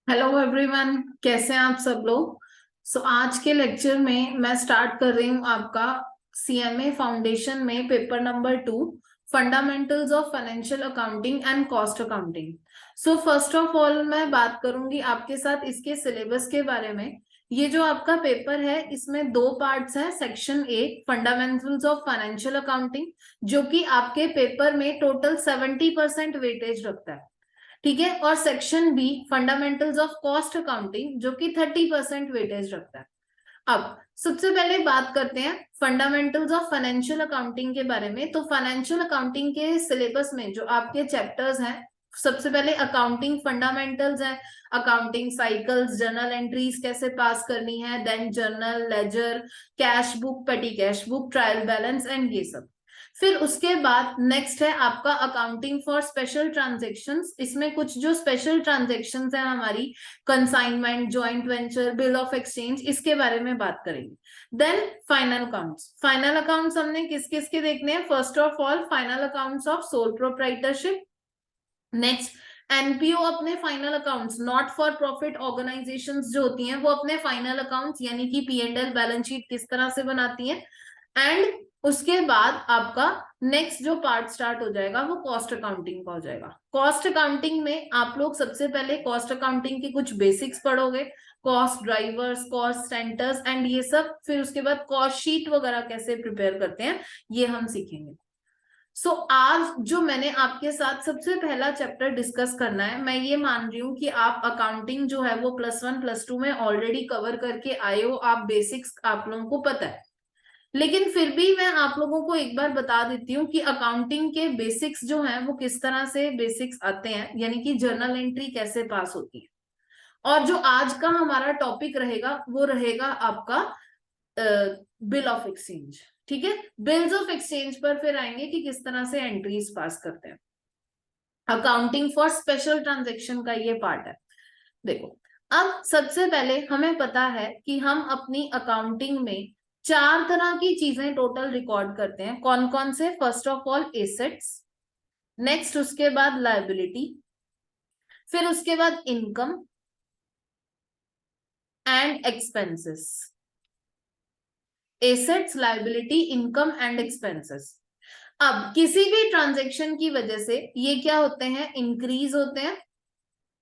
Hello everyone, कैसे हैं आप सब लोग। आज के लेक्चर में मैं स्टार्ट कर रही हूँ आपका सीएमए फाउंडेशन में paper number 2, fundamentals of financial accounting and cost accounting. First of all मैं बात करूंगी आपके साथ इसके सिलेबस के बारे में। ये जो आपका पेपर है इसमें दो पार्ट्स हैं। Section A fundamentals of financial accounting, जो कि आपके पेपर में टोटल 70% वेटेज रखता है, ठीक है। और section B fundamentals of cost accounting, जो कि 30% वेटेज रखता है। अब सबसे पहले बात करते हैं फंडामेंटल्स ऑफ फाइनेंशियल अकाउंटिंग के बारे में। तो फाइनेंशियल अकाउंटिंग के सिलेबस में जो आपके चैप्टर्स हैं, सबसे पहले अकाउंटिंग फंडामेंटल्स है, अकाउंटिंग साइकिल्स, जर्नल एंट्रीज कैसे पास करनी है, then journal, ledger, cash book, petty cash book, trial balance and ये सब। फिर उसके बाद नेक्स्ट है आपका अकाउंटिंग फॉर स्पेशल ट्रांजेक्शन्स। इसमें कुछ जो स्पेशल ट्रांजेक्शन्स है हमारी, consignment, joint venture, bill of exchange, इसके बारे में बात करेंगे। Then final accounts. Final accounts हमने किस किस के देखने हैं। First of all final accounts of sole proprietorship. Next NPO अपने final accounts, not for profit organisations जो होती हैं वो अपने फाइनल अकाउंट्स यानी कि P and L balance sheet किस तरह से बनाती हैं। एंड उसके बाद आपका नेक्स्ट जो पार्ट स्टार्ट हो जाएगा वो कॉस्ट अकाउंटिंग का हो जाएगा। कॉस्ट अकाउंटिंग में आप लोग सबसे पहले कॉस्ट अकाउंटिंग के कुछ बेसिक्स पढ़ोगे, cost drivers, cost centres and ये सब। फिर उसके बाद कॉस्ट शीट वगैरह कैसे प्रिपेयर करते हैं ये हम सीखेंगे। आज जो मैंने आपके साथ सबसे पहला चैप्टर डिस्कस करना है, मैं ये मान रही हूँ कि आप अकाउंटिंग जो है वो +1 +2 में ऑलरेडी कवर करके आए हो, आप बेसिक्स आप लोगों को पता है। लेकिन फिर भी मैं आप लोगों को एक बार बता देती हूँ कि अकाउंटिंग के बेसिक्स जो हैं वो किस तरह से बेसिक्स आते हैं, यानी कि जर्नल एंट्री कैसे पास होती है। और जो आज का हमारा टॉपिक रहेगा वो रहेगा आपका बिल ऑफ एक्सचेंज, ठीक है। बिल्स ऑफ एक्सचेंज पर फिर आएंगे कि किस तरह से एंट्रीज पास करते हैं। अकाउंटिंग फॉर स्पेशल ट्रांजेक्शन का ये पार्ट है। देखो, अब सबसे पहले हमें पता है कि हम अपनी अकाउंटिंग में चार तरह की चीजें टोटल रिकॉर्ड करते हैं। कौन कौन से? First of all assets, next उसके बाद लायबिलिटी, फिर उसके बाद income and expenses. Assets, liability, income and expenses. अब किसी भी ट्रांजेक्शन की वजह से ये क्या होते हैं? इंक्रीज होते हैं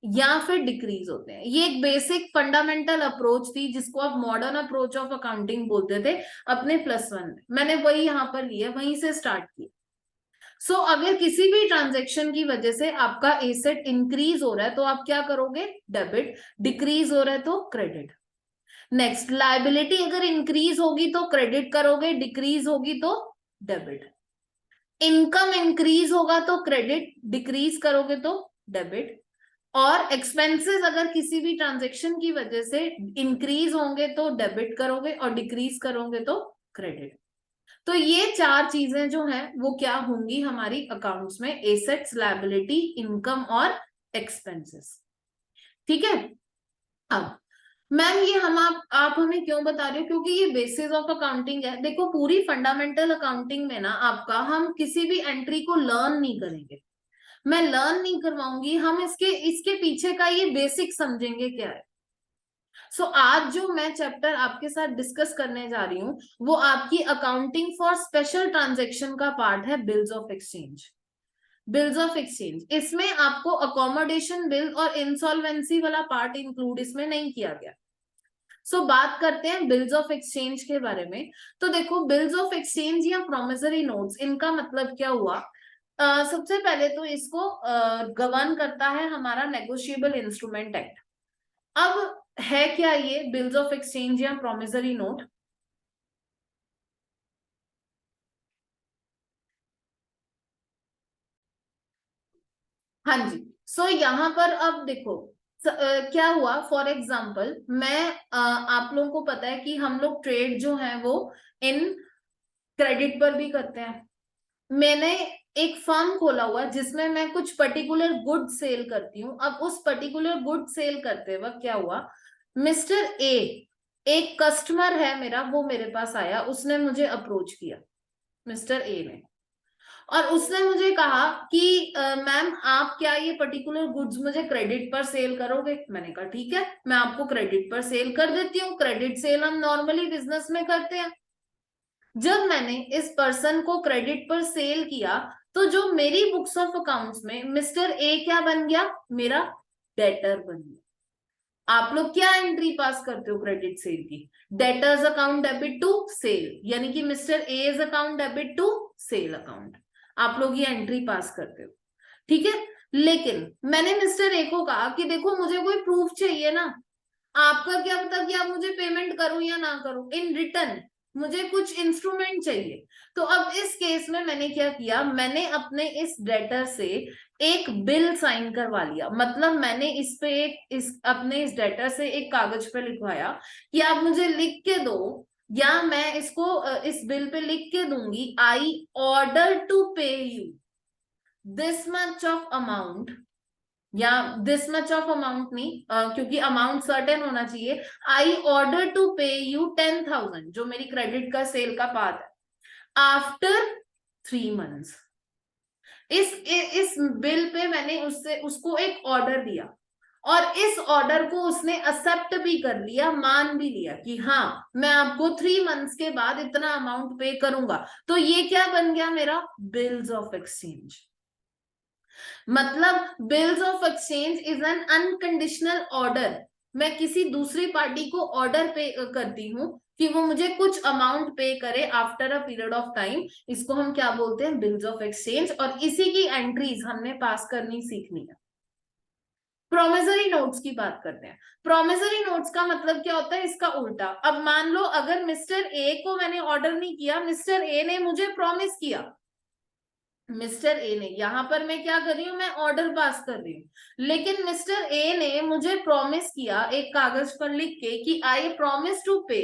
या फिर डिक्रीज होते हैं। ये एक बेसिक फंडामेंटल अप्रोच थी जिसको आप मॉडर्न अप्रोच ऑफ अकाउंटिंग बोलते थे अपने +1 में। मैंने वही यहां पर लिया, वहीं से स्टार्ट किया। अगर किसी भी ट्रांजेक्शन की वजह से आपका एसेट इंक्रीज हो रहा है तो आप क्या करोगे? डेबिट। डिक्रीज हो रहा है तो क्रेडिट। नेक्स्ट लायबिलिटी, अगर इंक्रीज होगी तो क्रेडिट करोगे, डिक्रीज होगी तो डेबिट। इनकम इंक्रीज होगा तो क्रेडिट, डिक्रीज करोगे तो डेबिट। और एक्सपेंसेस अगर किसी भी ट्रांजेक्शन की वजह से इंक्रीज होंगे तो डेबिट करोगे और डिक्रीज करोगे तो क्रेडिट। तो ये चार चीजें जो हैं वो क्या होंगी हमारी अकाउंट्स में? एसेट्स, लायबिलिटी, इनकम और एक्सपेंसेस, ठीक है। अब मैम ये हम आप हमें क्यों बता रहे हो? क्योंकि ये बेसिस ऑफ अकाउंटिंग है। देखो, पूरी फंडामेंटल अकाउंटिंग में ना आपका हम किसी भी एंट्री को लर्न नहीं करेंगे, मैं लर्न नहीं करवाऊंगी। हम इसके इसके पीछे का ये बेसिक समझेंगे क्या है। आज जो मैं चैप्टर आपके साथ डिस्कस करने जा रही हूँ वो आपकी अकाउंटिंग फॉर स्पेशल ट्रांजेक्शन का पार्ट है, bills of exchange. Bills of exchange, इसमें आपको अकोमोडेशन बिल और इंसॉल्वेंसी वाला पार्ट इंक्लूड इसमें नहीं किया गया। बात करते हैं बिल्स ऑफ एक्सचेंज के बारे में। तो देखो, बिल्स ऑफ एक्सचेंज या प्रोमिसरी नोट्स, इनका मतलब क्या हुआ? सबसे पहले तो इसको गवर्न करता है हमारा नेगोशिएबल इंस्ट्रूमेंट एक्ट। अब है क्या ये बिल्स ऑफ एक्सचेंज या प्रोमिसरी नोट? हाँ जी। यहाँ पर अब देखो, क्या हुआ। फॉर एग्जाम्पल मैं आप लोगों को पता है कि हम लोग ट्रेड जो है वो इन क्रेडिट पर भी करते हैं। मैंने एक फर्म खोला हुआ जिसमें मैं कुछ पर्टिकुलर गुड सेल करती हूँ। अब उस पर्टिकुलर गुड सेल करते वक्त क्या हुआ, मिस्टर ए, एक कस्टमर है मेरा, वो मेरे पास आया, उसने मुझे अप्रोच किया, मिस्टर ए ने। और उसने मुझे कहा कि मैम आप क्या ये पर्टिकुलर गुड्स मुझे क्रेडिट पर सेल करोगे? मैंने कहा ठीक है, मैं आपको क्रेडिट पर सेल कर देती हूँ। क्रेडिट सेल हम नॉर्मली बिजनेस में करते हैं। जब मैंने इस पर्सन को क्रेडिट पर सेल किया तो जो मेरी बुक्स ऑफ अकाउंट्स में मिस्टर ए क्या बन गया? मेरा डेटर बन गया। आप लोग क्या एंट्री पास करते हो क्रेडिट सेल की? Debtors account debit to sale, यानी कि mister A's account debit to sale account. आप लोग ये एंट्री पास करते हो, ठीक है। लेकिन मैंने मिस्टर ए को कहा कि देखो मुझे कोई प्रूफ चाहिए ना, आपका क्या पता कि आप मुझे पेमेंट करूं या ना करूं, इन रिटर्न मुझे कुछ इंस्ट्रूमेंट चाहिए। तो अब इस केस में मैंने क्या किया, मैंने अपने इस डेटर से एक बिल साइन करवा लिया। मतलब मैंने इस पे अपने इस डेटर से एक कागज पे लिखवाया कि आप मुझे लिख के दो, या मैं इसको इस बिल पे लिख के दूंगी, आई ऑर्डर टू पे you this much of amount, या दिस मच ऑफ अमाउंट नहीं, क्योंकि अमाउंट सर्टेन होना चाहिए। आई ऑर्डर टू पे यू 10,000, जो मेरी क्रेडिट का सेल का पार्ट है, आफ्टर 3 months। इस बिल पे मैंने उसको एक ऑर्डर दिया, और इस ऑर्डर को उसने एक्सेप्ट भी कर लिया, मान भी लिया कि हाँ मैं आपको 3 months के बाद इतना अमाउंट पे करूंगा। तो ये क्या बन गया मेरा? Bills of exchange. मतलब bills of exchange is an unconditional order. मैं किसी दूसरी पार्टी को ऑर्डर पे करती हूँ कि वो मुझे कुछ अमाउंट पे करे after a period of time. इसको हम क्या बोलते हैं? Bills of exchange. और इसी की एंट्रीज हमने पास करनी सीखनी है। प्रोमिसरी नोट्स की बात करते हैं। प्रोमिसरी नोट्स का मतलब क्या होता है? इसका उल्टा। अब मान लो अगर मिस्टर ए को मैंने ऑर्डर नहीं किया, मिस्टर ए ने मुझे प्रॉमिस किया, मिस्टर ए ने, यहां पर मैं क्या कर रही हूं? मैं ऑर्डर पास कर रही हूं। लेकिन मिस्टर ए ने मुझे प्रॉमिस किया एक कागज पर लिख के कि आई प्रॉमिस टू पे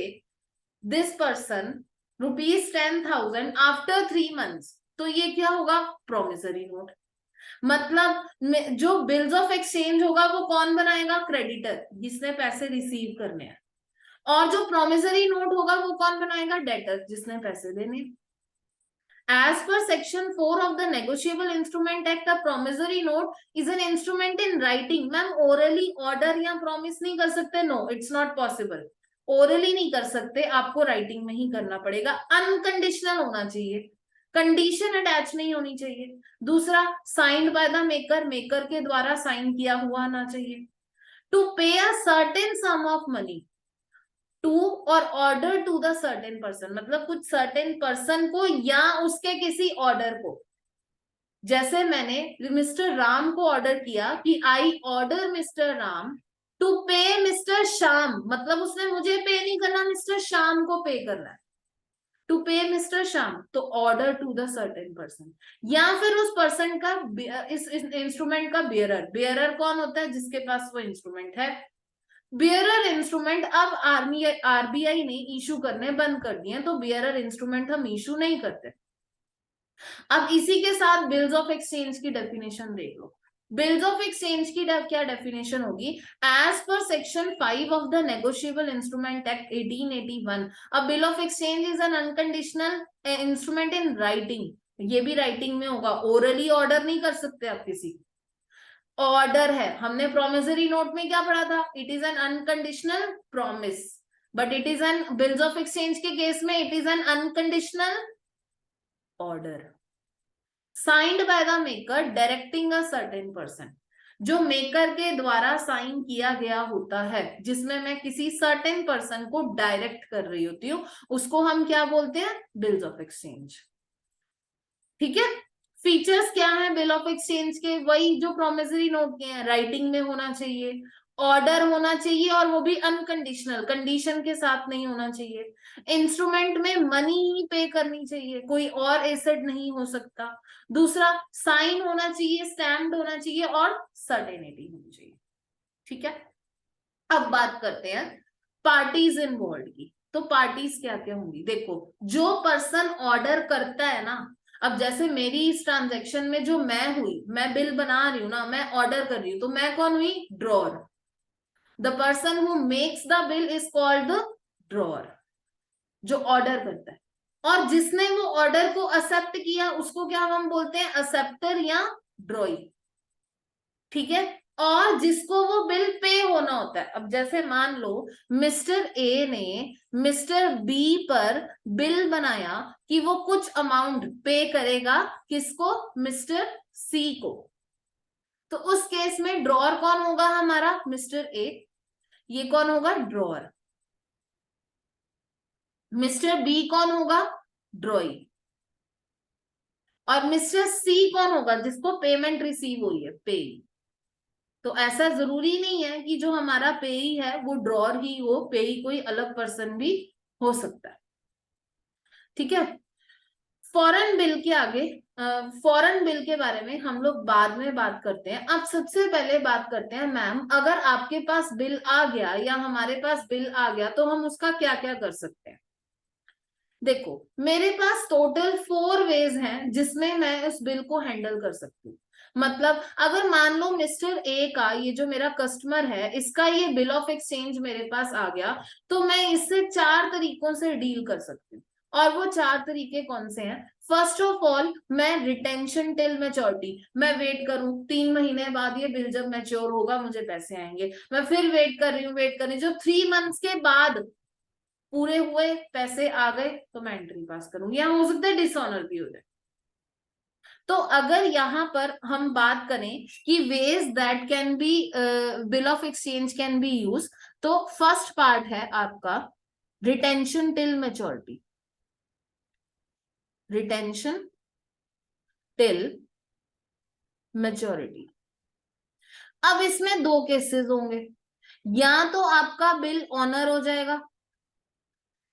दिस पर्सन ₹10,000 आफ्टर 3 months। तो ये क्या होगा? Promissory note. मतलब जो बिल्स ऑफ एक्सचेंज होगा वो कौन बनाएगा? क्रेडिटर, जिसने पैसे रिसीव करने हैं। और जो प्रोमिसरी नोट होगा वो कौन बनाएगा? डेटर, जिसने पैसे देने हैं। As per Section 4 of the Negotiable Instrument Act, a promissory note is an instrument in writing. Ma'am orally order या promise नहीं कर सकते? No, it's not possible. Orally नहीं कर सकते, आपको writing में ही करना पड़ेगा। Unconditional होना चाहिए, कंडीशन अटैच नहीं होनी चाहिए। दूसरा, signed by the maker, maker के द्वारा साइन किया हुआ होना चाहिए। To pay a certain sum of money to or order to the certain person, मतलब कुछ सर्टेन पर्सन को या उसके किसी ऑर्डर को। जैसे मैंने मिस्टर राम को ऑर्डर किया कि I order mister Ram to pay mister Shyam, मतलब उसने मुझे पे नहीं करना, मिस्टर श्याम को पे करना है। टू पे मिस्टर श्याम, तो order to the certain person. या फिर उस पर्सन का, इस इंस्ट्रूमेंट का बियरर। बियरर कौन होता है? जिसके पास वो इंस्ट्रूमेंट है। बियरर इंस्ट्रूमेंट अब आरबीआई ने इशू करने बंद कर दिए, तो बियरर इंस्ट्रूमेंट हम इशू नहीं करते। अब इसी के साथ बिल्स ऑफ एक्सचेंज की डेफिनेशन देख लो। बिल्स ऑफ एक्सचेंज की क्या डेफिनेशन होगी? As per section 5 of the negotiable instrument act 1881, a bill of exchange is an unconditional instrument in writing. ये भी राइटिंग में होगा, ओरली ऑर्डर नहीं कर सकते आप किसी। ऑर्डर है, हमने प्रोमिसरी नोट में क्या पढ़ा था? It is an unconditional promise, but it is an bills of exchange के केस में it is an unconditional order signed by the maker directing a certain person. जो मेकर के द्वारा साइन किया गया होता है, जिसमें मैं किसी सर्टेन पर्सन को डायरेक्ट कर रही होती हूँ, उसको हम क्या बोलते हैं? Bills of exchange. ठीक है। फीचर्स क्या है बिल ऑफ एक्सचेंज के? वही जो प्रोमिसरी नोट के हैं, राइटिंग में होना चाहिए, ऑर्डर होना चाहिए, और वो भी अनकंडीशनल, कंडीशन के साथ नहीं होना चाहिए। इंस्ट्रूमेंट में मनी ही पे करनी चाहिए, कोई और एसेट नहीं हो सकता। दूसरा, साइन होना चाहिए, स्टैम्प्ड होना चाहिए, और सर्टेनिटी होनी चाहिए। ठीक है। अब बात करते हैं पार्टीज इन्वॉल्व की। तो पार्टीज क्या क्या होंगी? देखो, जो पर्सन ऑर्डर करता है ना, अब जैसे मेरी इस ट्रांजैक्शन में जो मैं हुई, मैं बिल बना रही हूँ ना, मैं ऑर्डर कर रही हूँ, तो मैं कौन हुई? Drawer. The person who makes the bill is called the drawer, जो ऑर्डर करता है। और जिसने वो ऑर्डर को एक्सेप्ट किया उसको क्या हम बोलते हैं, एक्सेप्टर या ड्रॉई। ठीक है। और जिसको वो बिल पे होना होता है, अब जैसे मान लो मिस्टर ए ने मिस्टर बी पर बिल बनाया कि वो कुछ अमाउंट पे करेगा, किसको, मिस्टर सी को। तो उस केस में ड्रॉअर कौन होगा हमारा, मिस्टर ए। ये कौन होगा, ड्रॉअर। मिस्टर बी कौन होगा, ड्रॉई। और मिस्टर सी कौन होगा, जिसको पेमेंट रिसीव हुई है, पे। तो ऐसा जरूरी नहीं है कि जो हमारा पेई है वो ड्रॉअर ही हो, पेई कोई अलग पर्सन भी हो सकता है। ठीक है। फॉरेन बिल के आगे, फॉरेन बिल के बारे में हम लोग बाद में बात करते हैं। अब सबसे पहले बात करते हैं, मैम अगर आपके पास बिल आ गया या हमारे पास बिल आ गया तो हम उसका क्या क्या कर सकते हैं। देखो मेरे पास टोटल 4 वेज हैं जिसमें मैं उस बिल को हैंडल कर सकती हूँ। मतलब अगर मान लो मिस्टर ए का, ये जो मेरा कस्टमर है, इसका ये बिल ऑफ एक्सचेंज मेरे पास आ गया, तो मैं इससे 4 तरीकों से डील कर सकती हूँ। और वो 4 तरीके कौन से हैं। फर्स्ट ऑफ ऑल, मैं रिटेंशन टिल मैच्योरिटी, मैं वेट करूं 3 महीने बाद ये बिल जब मैच्योर होगा मुझे पैसे आएंगे, मैं फिर वेट कर रही हूँ, वेट कर रही हूँ, जो 3 मंथ्स के बाद पूरे हुए, पैसे आ गए, तो मैं एंट्री पास करूंगी। या हो सकता है डिसऑनर भी हो जाए। तो अगर यहां पर हम बात करें कि ways that can be bill of exchange can be use, तो फर्स्ट पार्ट है आपका retention till maturity. Retention till maturity. अब इसमें 2 केसेस होंगे, या तो आपका बिल ऑनर हो जाएगा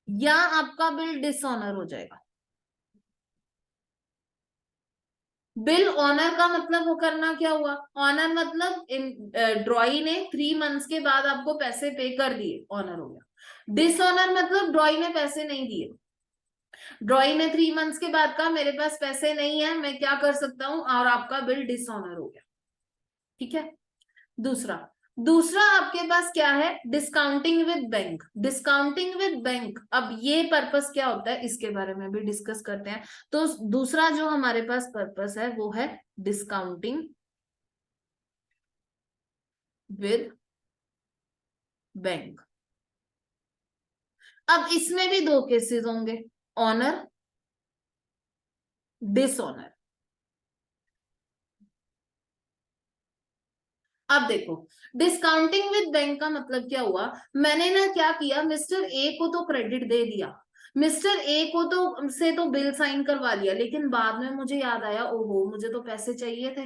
या आपका बिल डिसऑनर हो जाएगा। बिल ऑनर का मतलब वो करना क्या हुआ, ऑनर मतलब ड्रॉई ने 3 मंथ्स के बाद आपको पैसे पे कर दिए, ऑनर हो गया। डिसऑनर मतलब ड्रॉई ने पैसे नहीं दिए, ड्रॉई ने 3 मंथ्स के बाद कहा मेरे पास पैसे नहीं है, मैं क्या कर सकता हूं, और आपका बिल डिसऑनर हो गया। ठीक है। दूसरा दूसरा आपके पास क्या है, discounting with bank. Discounting with bank, अब ये पर्पस क्या होता है इसके बारे में भी डिस्कस करते हैं। तो दूसरा जो हमारे पास पर्पस है वो है डिस्काउंटिंग विद बैंक। अब इसमें भी 2 केसेस होंगे, ऑनर, डिसऑनर। अब देखो डिस्काउंटिंग विद बैंक का मतलब क्या हुआ, मैंने ना क्या किया, मिस्टर ए को तो क्रेडिट दे दिया, मिस्टर ए को तो से तो बिल साइन करवा लिया, लेकिन बाद में मुझे याद आया, ओहो मुझे तो पैसे चाहिए थे,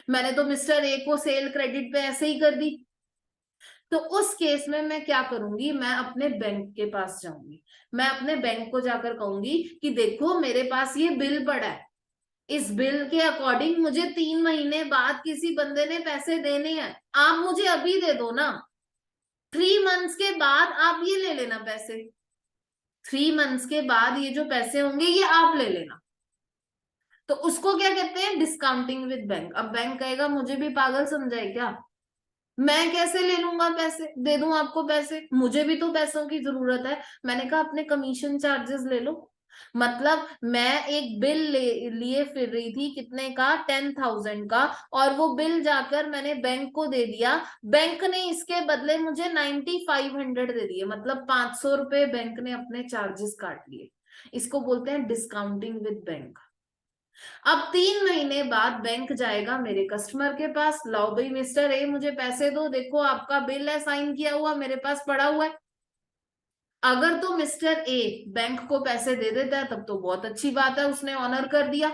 मैंने तो मिस्टर ए को सेल क्रेडिट पे ऐसे ही कर दी। तो उस केस में मैं क्या करूंगी, मैं अपने बैंक के पास जाऊंगी, मैं अपने बैंक को जाकर कहूंगी कि देखो मेरे पास ये बिल पड़ा है, इस बिल के अकॉर्डिंग मुझे 3 महीने बाद किसी बंदे ने पैसे देने हैं, आप मुझे अभी दे दो ना, 3 मंथ्स के बाद आप ये ले लेना पैसे, 3 मंथ्स के बाद ये जो पैसे होंगे ये आप ले लेना। तो उसको क्या कहते हैं, डिस्काउंटिंग विद बैंक। अब बैंक कहेगा मुझे भी पागल समझाए क्या, मैं कैसे ले लूंगा पैसे, दे दूं आपको पैसे, मुझे भी तो पैसों की जरूरत है। मैंने कहा अपने कमीशन चार्जेस ले लो। मतलब मैं एक बिल लिए फिर रही थी, कितने का, 10,000 का, और वो बिल जाकर मैंने बैंक को दे दिया, बैंक ने इसके बदले मुझे 9500 दे दिए, मतलब 500 रुपए बैंक ने अपने चार्जेस काट लिए। इसको बोलते हैं डिस्काउंटिंग विद बैंक। अब 3 महीने बाद बैंक जाएगा मेरे कस्टमर के पास, लाओ भाई मिस्टर ए मुझे पैसे दो, देखो आपका बिल है साइन किया हुआ मेरे पास पड़ा हुआ है। अगर तो मिस्टर ए बैंक को पैसे दे देता है तब तो बहुत अच्छी बात है, उसने ऑनर कर दिया।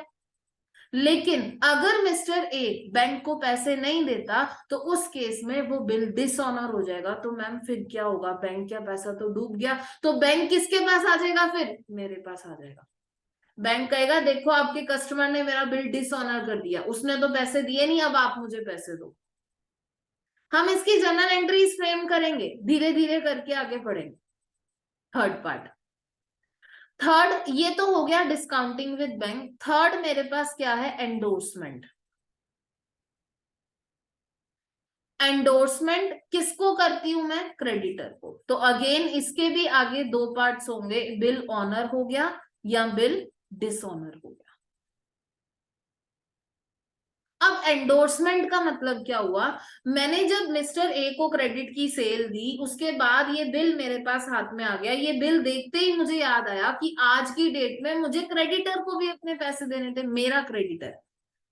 लेकिन अगर मिस्टर ए बैंक को पैसे नहीं देता तो उस केस में वो बिल डिसऑनर हो जाएगा। तो मैम फिर क्या होगा, बैंक का पैसा तो डूब गया, तो बैंक किसके पास आ जाएगा, फिर मेरे पास आ जाएगा। बैंक कहेगा देखो आपके कस्टमर ने मेरा बिल डिसऑनर कर दिया, उसने तो पैसे दिए नहीं, अब आप मुझे पैसे दो। हम इसकी जर्नल एंट्रीज फ्रेम करेंगे, धीरे धीरे करके आगे बढ़ेंगे। थर्ड पार्ट, थर्ड ये तो हो गया डिस्काउंटिंग विद बैंक। थर्ड मेरे पास क्या है, एंडोर्समेंट। एंडोर्समेंट किसको करती हूं मैं? क्रेडिटर को। तो अगेन इसके भी आगे दो पार्ट्स होंगे, बिल ऑनर हो गया या बिल डिसऑनर हो गया। अब एंडोर्समेंट का मतलब क्या हुआ? मैंने जब मिस्टर ए को क्रेडिट की सेल दी, उसके बाद ये बिल मेरे पास हाथ में आ गया। ये बिल देखते ही मुझे याद आया कि आज की डेट में मुझे क्रेडिटर को भी अपने पैसे देने थे। मेरा क्रेडिटर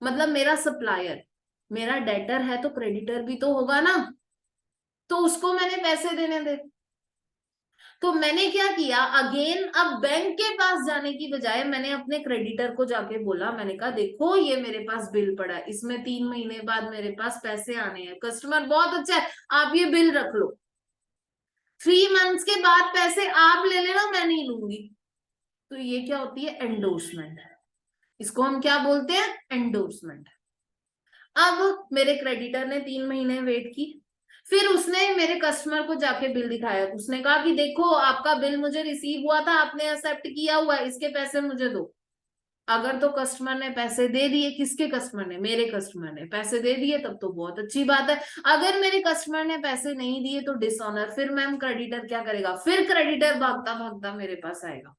मतलब मेरा सप्लायर, मेरा डेटर है तो क्रेडिटर भी तो होगा ना, तो उसको मैंने पैसे देने थे। तो मैंने क्या किया, अगेन अब बैंक के पास जाने की बजाय मैंने अपने क्रेडिटर को जाके बोला, मैंने कहा देखो ये मेरे पास बिल पड़ा है, इसमें 3 महीने बाद मेरे पास पैसे आने हैं। कस्टमर बहुत अच्छा है, आप ये बिल रख लो, 3 मंथ्स के बाद पैसे आप ले लेना, मैं नहीं लूंगी। तो ये क्या होती है? एंडोर्समेंट। इसको हम क्या बोलते हैं? एंडोर्समेंट। अब मेरे क्रेडिटर ने 3 महीने वेट की, फिर उसने मेरे कस्टमर को जाके बिल दिखाया। उसने कहा कि देखो आपका बिल मुझे रिसीव हुआ था, आपने एक्सेप्ट किया हुआ है, इसके पैसे मुझे दो। अगर तो कस्टमर ने पैसे दे दिए, किसके कस्टमर ने? मेरे कस्टमर ने पैसे दे दिए, तब तो बहुत अच्छी बात है। अगर मेरे कस्टमर ने पैसे नहीं दिए तो डिसऑनर। फिर मैम क्रेडिटर क्या करेगा? फिर क्रेडिटर भागता भागता मेरे पास आएगा,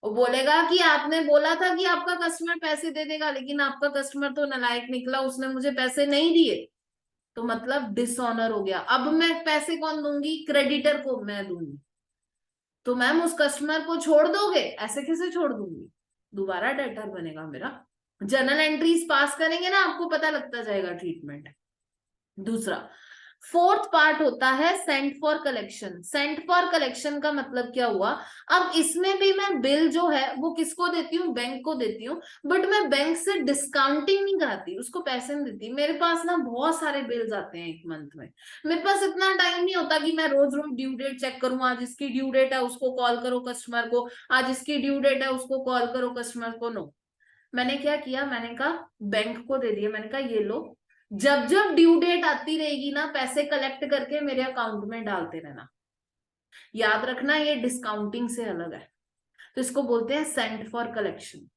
वो बोलेगा कि आपने बोला था कि आपका कस्टमर पैसे दे देगा, लेकिन आपका कस्टमर तो नालायक निकला, उसने मुझे पैसे नहीं दिए। तो मतलब डिसऑनर हो गया। अब मैं पैसे कौन दूंगी? क्रेडिटर को मैं दूंगी। तो मैम उस कस्टमर को छोड़ दोगे? ऐसे कैसे छोड़ दूंगी, दोबारा डेटर बनेगा मेरा। जर्नल एंट्रीज पास करेंगे ना, आपको पता लगता जाएगा ट्रीटमेंट। दूसरा, फोर्थ पार्ट होता है sent for collection. Sent for collection का मतलब क्या हुआ? अब इसमें भी मैं बिल जो है वो किसको देती हूँ? बैंक को देती हूँ। बट मैं बैंक से डिस्काउंटिंग नहीं कराती, उसको पैसे नहीं देती। मेरे पास ना बहुत सारे बिल्स आते हैं एक मंथ में, मेरे पास इतना टाइम नहीं होता कि मैं रोज रोज ड्यू डेट चेक करूं। आज इसकी ड्यू डेट है, उसको कॉल करो कस्टमर को, आज इसकी ड्यू डेट है, उसको कॉल करो कस्टमर को। नो, मैंने क्या किया, मैंने कहा बैंक को दे दिया। मैंने कहा ये लो, जब जब ड्यू डेट आती रहेगी ना, पैसे कलेक्ट करके मेरे अकाउंट में डालते रहना। याद रखना ये डिस्काउंटिंग से अलग है। तो इसको बोलते हैं सेंड फॉर कलेक्शन।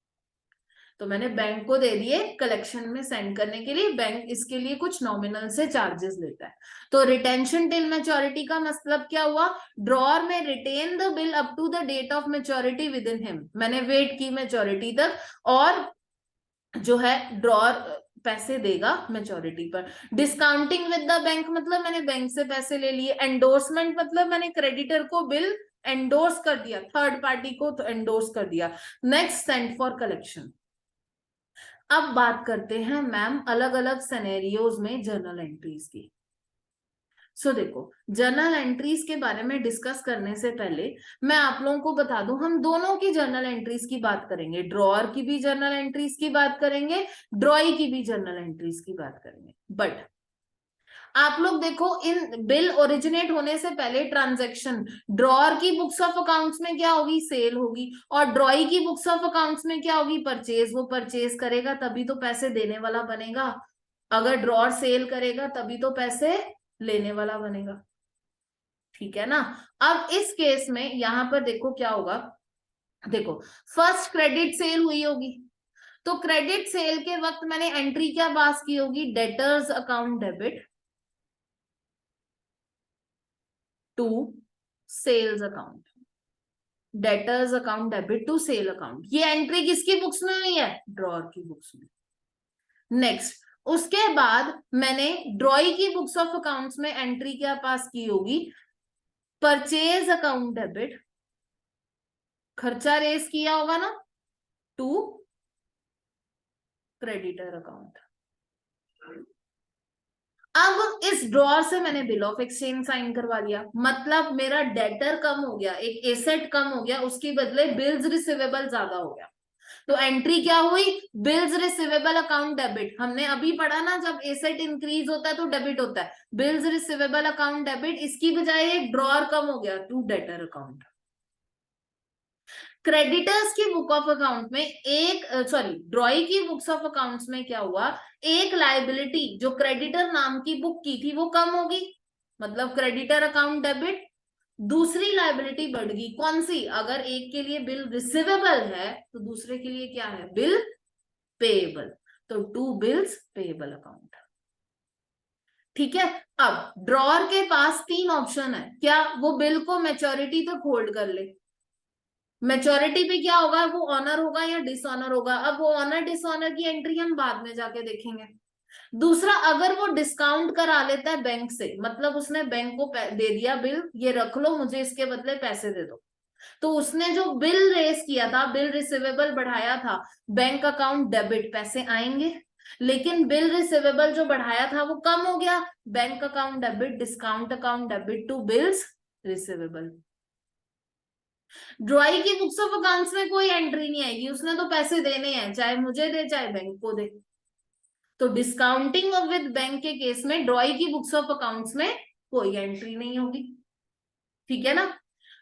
तो मैंने बैंक को दे दिए कलेक्शन में सेंड करने के लिए। बैंक इसके लिए कुछ नॉमिनल से चार्जेस लेता है। तो रिटेंशन टिल मैच्योरिटी का मतलब क्या हुआ? ड्रॉअर में retain the bill up to the date of maturity within him. मैंने वेट की मैच्योरिटी तक, और जो है ड्रॉअर पैसे देगा मैच्योरिटी पर। डिस्काउंटिंग विद द बैंक मतलब मैंने बैंक से पैसे ले लिए। एंडोर्समेंट मतलब मैंने क्रेडिटर को बिल एंडोर्स कर दिया, थर्ड पार्टी को तो एंडोर्स कर दिया। Next, send for collection. अब बात करते हैं मैम अलग अलग सिनेरियोज में जर्नल एंट्रीज की। देखो, जर्नल एंट्रीज के बारे में डिस्कस करने से पहले मैं आप लोगों को बता दूं, हम दोनों की जर्नल एंट्रीज की बात करेंगे। ड्रॉअर की भी जर्नल एंट्रीज की बात करेंगे, ड्रॉई की भी जर्नल एंट्रीज की बात करेंगे। बट आप लोग देखो, इन बिल ओरिजिनेट होने से पहले ट्रांजैक्शन, ड्रॉअर की बुक्स ऑफ अकाउंट्स में क्या होगी? सेल होगी। और ड्रॉई की बुक्स ऑफ अकाउंट्स में क्या होगी? परचेज। वो परचेज करेगा तभी तो पैसे देने वाला बनेगा। अगर ड्रॉअर सेल करेगा तभी तो पैसे लेने वाला बनेगा। ठीक है ना? अब इस केस में यहां पर देखो क्या होगा। देखो, फर्स्ट क्रेडिट सेल हुई होगी, तो क्रेडिट सेल के वक्त मैंने एंट्री क्या पास की होगी? Debtors account debit to sales account. Debtors account debit to sale account, ये एंट्री किसकी बुक्स में हुई है? ड्रॉअर की बुक्स में। नेक्स्ट, उसके बाद मैंने ड्रॉई की बुक्स ऑफ अकाउंट्स में एंट्री क्या पास की होगी? परचेज अकाउंट डेबिट, खर्चा रेस किया होगा ना, टू क्रेडिटर अकाउंट। अब इस ड्रॉअर से मैंने बिल ऑफ एक्सचेंज साइन करवा दिया, मतलब मेरा डेटर कम हो गया, एक एसेट कम हो गया, उसके बदले बिल्स रिसीवेबल ज्यादा हो गया। तो एंट्री क्या हुई? Bills receivable account debit. हमने अभी पढ़ा ना, जब एसेट इंक्रीज होता है तो डेबिट होता है। बिल्स रिसीवेबल अकाउंट डेबिट, इसकी बजाय एक ड्रॉअर कम हो गया, टू डेटर अकाउंट। क्रेडिटर्स की बुक ऑफ अकाउंट में एक, सॉरी, ड्रॉई की बुक्स ऑफ अकाउंट्स में क्या हुआ? एक लायबिलिटी जो क्रेडिटर नाम की बुक की थी वो कम होगी, मतलब क्रेडिटर अकाउंट डेबिट। दूसरी लायबिलिटी बढ़ गई, कौन सी? अगर एक के लिए बिल रिसीवेबल है तो दूसरे के लिए क्या है? Bill payable. तो टू बिल्स पेएबल अकाउंट। ठीक है। अब ड्रॉअर के पास 3 ऑप्शन है, क्या वो बिल को मैच्योरिटी तक होल्ड कर ले, मैच्योरिटी पे क्या होगा, वो ऑनर होगा या डिसऑनर होगा। अब वो ऑनर डिसऑनर की एंट्री हम बाद में जाके देखेंगे। दूसरा, अगर वो डिस्काउंट करा लेता है बैंक से, मतलब उसने बैंक को दे दिया बिल, ये रख लो, मुझे इसके बदले पैसे दे दो, तो उसने जो बिल रेस किया था, बिल रिसीवेबल बढ़ाया था, बैंक अकाउंट डेबिट, पैसे आएंगे। लेकिन बिल रिसीवेबल जो बढ़ाया था वो कम हो गया, bank account debit, discount account debit to bills receivable. Drawee की बुक्स ऑफ अकाउंट्स में कोई एंट्री नहीं आएगी, उसने तो पैसे देने हैं, चाहे मुझे दे चाहे बैंक को दे। तो डिस्काउंटिंग ऑफ विद बैंक के केस में ड्रॉई की बुक्स ऑफ अकाउंट्स में कोई एंट्री नहीं होगी, ठीक है ना।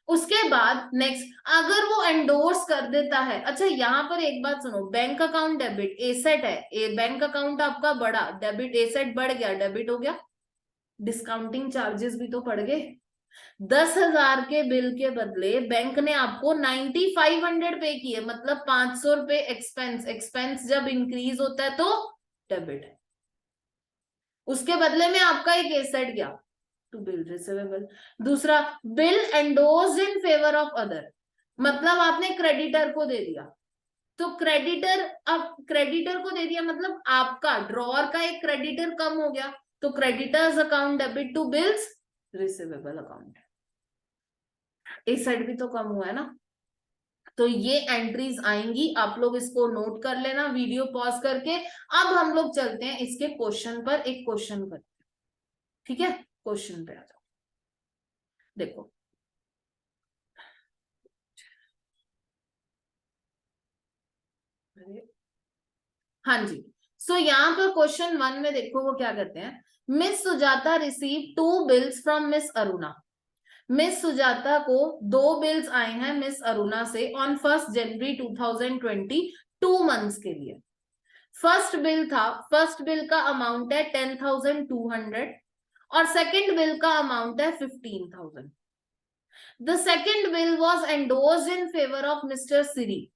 उसके बाद नेक्स्ट, अगर वो एंडोर्स कर देता है, अच्छा यहाँ पर एक बात सुनो, बैंक अकाउंट डेबिट एसेट है, बैंक अकाउंट आपका बढ़ा, डेबिट एसेट बढ़ गया, डेबिट हो गया, डिस्काउंटिंग चार्जेस भी तो बढ़ गए। 10,000 के बिल के बदले बैंक ने आपको 9,500 पे किए, मतलब 500 रुपए एक्सपेंस, एक्सपेंस जब इंक्रीज होता है तो डेबिट है, उसके बदले में आपका एक एसेट गया टू बिल रिसीवेबल। दूसरा, bill endorsed in favour of other, मतलब आपने क्रेडिटर को दे दिया, तो क्रेडिटर, अब क्रेडिटर को दे दिया मतलब आपका ड्रॉअर का एक क्रेडिटर कम हो गया, तो creditors account debit to bills receivable account, asset भी तो कम हुआ है ना। तो ये एंट्रीज आएंगी, आप लोग इसको नोट कर लेना वीडियो पॉज करके। अब हम लोग चलते हैं इसके क्वेश्चन पर, एक क्वेश्चन करते हैं, ठीक है। क्वेश्चन पे आ जाओ, देखो हाँ जी। सो यहाँ पर क्वेश्चन 1 में देखो वो क्या कहते हैं, miss Sujata receive 2 bills from miss Aruna. Miss Sujata को 2 बिल्स आए हैं मिस अरुणा से ऑन 1 जनवरी 2020, 2 मंथ्स के लिए। फर्स्ट बिल था, फर्स्ट बिल का अमाउंट है 10,200 और सेकंड बिल का अमाउंट है 15,000। The second bill was endorsed in favour of mister Siri.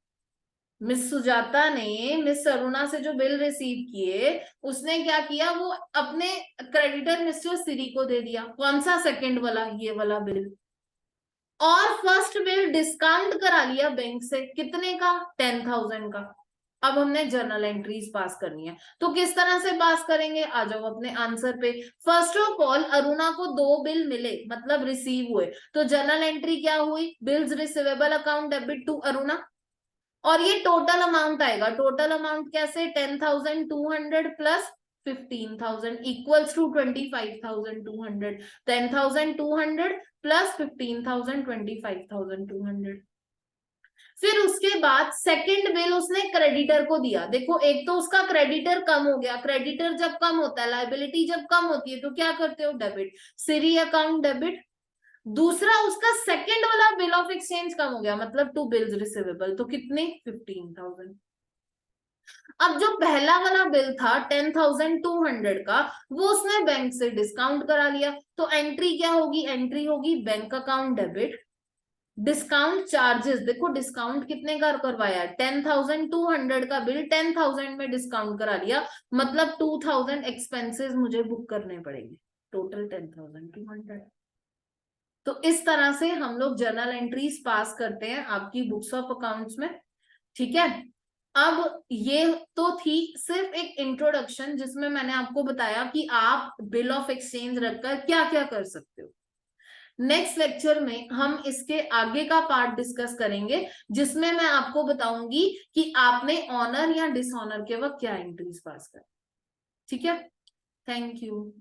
Miss Sujata ने मिस अरुणा से जो बिल रिसीव किए, उसने क्या किया, वो अपने क्रेडिटर मिस्टर सिरी को दे दिया। कौन सा, सेकंड वाला, ये वाला बिल। और फर्स्ट बिल डिस्काउंट करा लिया बैंक से, कितने का, 10,000 का। अब हमने जर्नल एंट्रीज पास करनी है, तो किस तरह से पास करेंगे, आ जाओ अपने आंसर पे। फर्स्ट ऑफ ऑल, अरुणा को 2 बिल मिले, मतलब रिसीव हुए, तो जर्नल एंट्री क्या हुई, bills receivable account debit to Aruna, और ये टोटल अमाउंट आएगा। टोटल अमाउंट कैसे, 10,200 प्लस 15,000 इक्वल्स टू 25,200। 10,200 प्लस 15,000, 25,200। फिर उसके बाद सेकंड बिल उसने क्रेडिटर को दिया। देखो, एक तो उसका क्रेडिटर कम हो गया, क्रेडिटर जब कम होता है, लायबिलिटी जब कम होती है तो क्या करते हो, डेबिट, सीरी अकाउंट डेबिट। दूसरा, उसका सेकंड वाला बिल ऑफ एक्सचेंज कम हो गया, मतलब 2 बिल्स रिसीवेबल, तो कितने, 15,000। अब जो पहला वाला बिल था 10,200 का, वो उसने बैंक से डिस्काउंट करा लिया, तो एंट्री क्या होगी, एंट्री होगी bank account debit, discount charges. देखो डिस्काउंट कितने का करवाया, 10,200 का बिल 10,000 में डिस्काउंट करा लिया, मतलब 2,000 एक्सपेंसेस मुझे बुक करने पड़ेंगे, टोटल 10,200। तो इस तरह से हम लोग जर्नल एंट्रीज पास करते हैं आपकी बुक्स ऑफ अकाउंट्स में, ठीक है। अब ये तो थी सिर्फ एक इंट्रोडक्शन, जिसमें मैंने आपको बताया कि आप बिल ऑफ एक्सचेंज रखकर क्या क्या कर सकते हो। नेक्स्ट लेक्चर में हम इसके आगे का पार्ट डिस्कस करेंगे, जिसमें मैं आपको बताऊंगी कि आपने ऑनर या डिसऑनर के वक्त क्या एंट्रीज पास कर, ठीक है। Thank you.